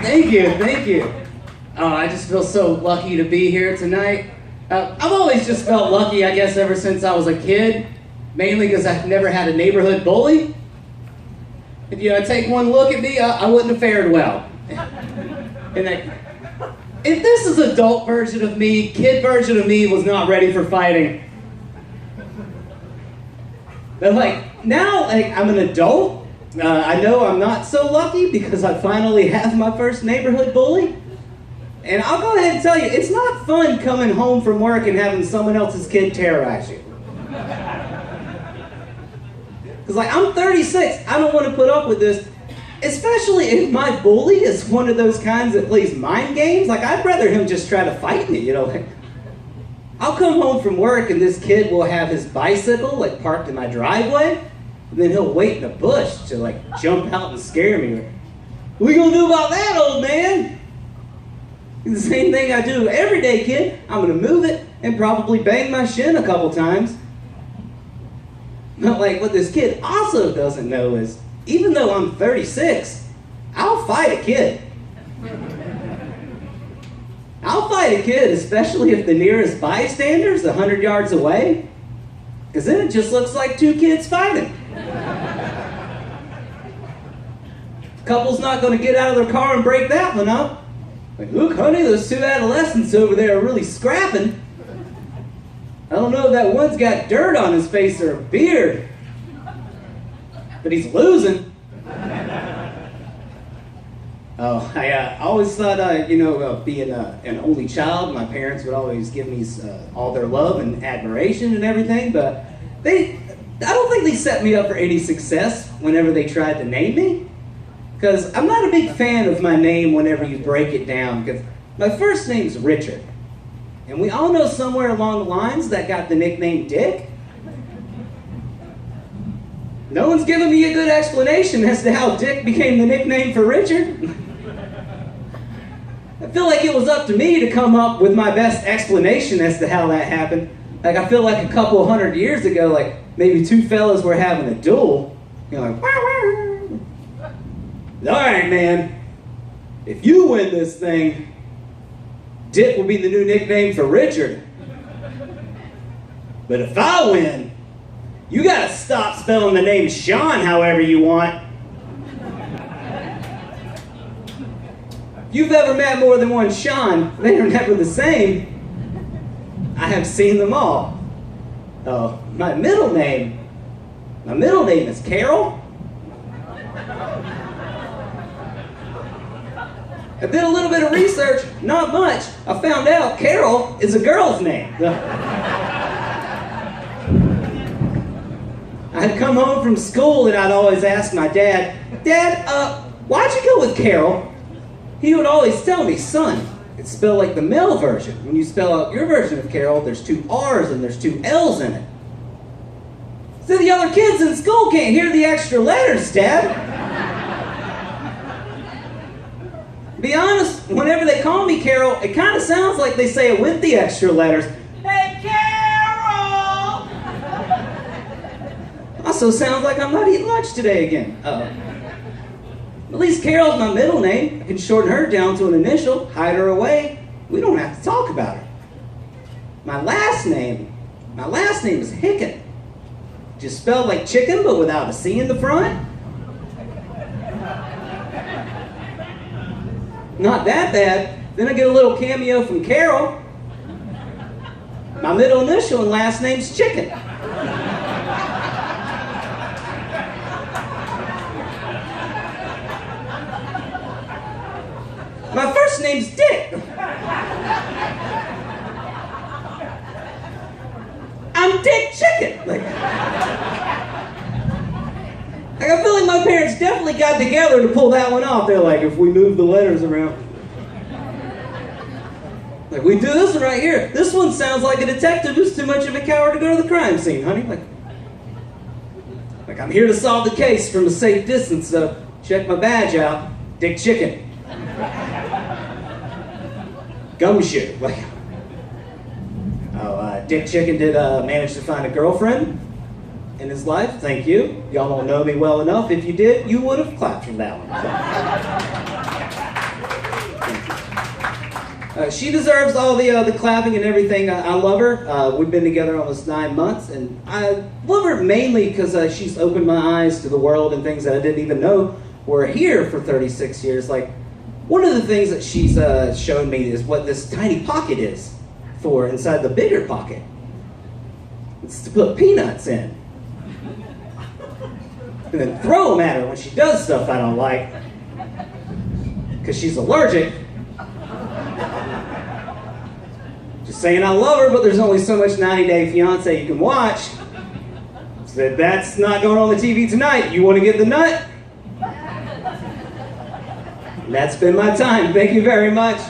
Thank you, thank you. Oh, I just feel so lucky to be here tonight. I've always just felt lucky, I guess, ever since I was a kid. Mainly because I've never had a neighborhood bully. If you take one look at me, I wouldn't have fared well. If this is adult version of me, kid version of me was not ready for fighting. But now I'm an adult. I know I'm not so lucky because I finally have my first neighborhood bully. And I'll go ahead and tell you, it's not fun coming home from work and having someone else's kid terrorize you. Because I'm 36, I don't want to put up with this, especially if my bully is one of those kinds that plays mind games. I'd rather him just try to fight me, I'll come home from work and this kid will have his bicycle parked in my driveway, and then he'll wait in a bush to jump out and scare me. What are you gonna do about that, old man? The same thing I do every day, kid. I'm gonna move it and probably bang my shin a couple times. But what this kid also doesn't know is, even though I'm 36, I'll fight a kid. I'll fight a kid, especially if the nearest bystander's 100 yards away, because then it just looks like two kids fighting. Couple's not going to get out of their car and break that one up. Look, honey, those two adolescents over there are really scrapping. I don't know if that one's got dirt on his face or a beard, but he's losing. Oh, I always thought, being an only child, my parents would always give me all their love and admiration and everything, but I don't think they set me up for any success whenever they tried to name me. Because I'm not a big fan of my name whenever you break it down, because my first name's Richard. And we all know somewhere along the lines that got the nickname Dick. No one's given me a good explanation as to how Dick became the nickname for Richard. I feel like it was up to me to come up with my best explanation as to how that happened. I feel like a couple 100 years ago, maybe two fellas were having a duel. Wah, wah. All right, man, if you win this thing, Dick will be the new nickname for Richard. But if I win, you gotta stop spelling the name Sean however you want. If you've ever met more than one Sean, they are never the same. I have seen them all. Oh, my middle name is Carol. I did a little bit of research, not much. I found out Carol is a girl's name. I'd come home from school and I'd always ask my dad, Dad, why'd you go with Carol? He would always tell me, son, it's spelled like the male version. When you spell out your version of Carol, there's two R's and there's two L's in it. So the other kids in school can't hear the extra letters, Dad. To be honest, whenever they call me Carol, it kind of sounds like they say it with the extra letters. Hey, Carol! Also sounds like I'm not eating lunch today again. At least Carol's my middle name. I can shorten her down to an initial, hide her away. We don't have to talk about her. My last name is Hicken. Just spelled like chicken, but without a C in the front. Not that bad. Then I get a little cameo from Carol. My middle initial and last name's Chicken. My first name's Dick. I'm Dick Chicken. I feel like my parents definitely got together to pull that one off. They're like, if we move the letters around. We do this one right here. This one sounds like a detective who's too much of a coward to go to the crime scene, honey. I'm here to solve the case from a safe distance, so check my badge out. Dick Chicken. Gumshoe. Dick Chicken did manage to find a girlfriend in his life. Thank you. Y'all don't know me well enough. If you did, you would have clapped from that one. So. She deserves all the clapping and everything. I love her. We've been together almost 9 months, and I love her mainly because she's opened my eyes to the world and things that I didn't even know were here for 36 years. Like, one of the things that she's shown me is what this tiny pocket is for inside the bigger pocket. It's to put peanuts in. And then throw them at her when she does stuff I don't like. Because she's allergic. Just saying I love her, but there's only so much 90 Day Fiancé you can watch. Said that's not going on the TV tonight. You want to get the nut? That's been my time. Thank you very much.